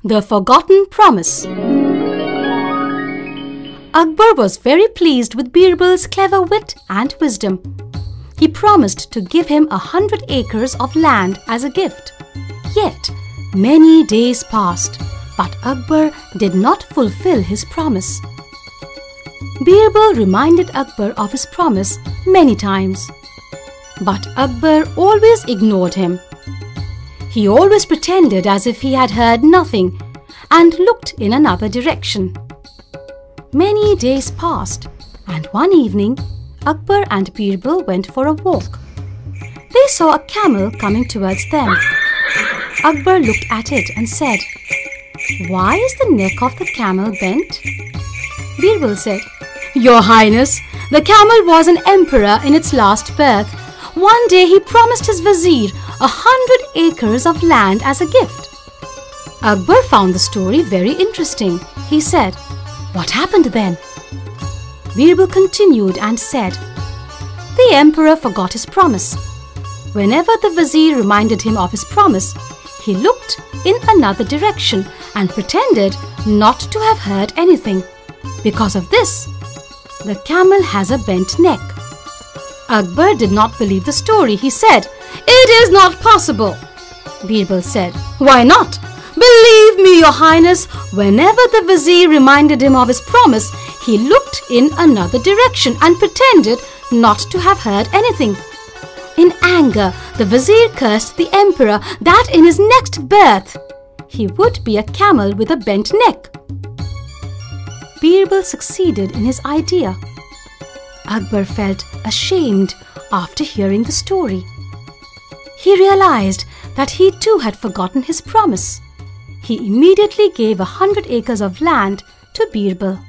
The Forgotten Promise. Akbar was very pleased with Birbal's clever wit and wisdom. He promised to give him 100 acres of land as a gift. Yet, many days passed, but Akbar did not fulfill his promise. Birbal reminded Akbar of his promise many times, but Akbar always ignored him. He always pretended as if he had heard nothing and looked in another direction. Many days passed, and one evening, Akbar and Birbal went for a walk. They saw a camel coming towards them. Akbar looked at it and said, "Why is the neck of the camel bent?" Birbal said, "Your Highness, the camel was an emperor in its last birth. One day he promised his vizier 100 acres of land as a gift." Akbar found the story very interesting. He said, "What happened then?" Birbal continued and said, "The emperor forgot his promise. Whenever the vizier reminded him of his promise, he looked in another direction and pretended not to have heard anything. Because of this, the camel has a bent neck." Akbar did not believe the story. He said, "It is not possible." Birbal said, "Why not? Believe me, Your Highness, whenever the vizier reminded him of his promise, he looked in another direction and pretended not to have heard anything. In anger, the vizier cursed the emperor that in his next birth, he would be a camel with a bent neck." Birbal succeeded in his idea. Akbar felt ashamed after hearing the story. He realized that he too had forgotten his promise. He immediately gave 100 acres of land to Birbal.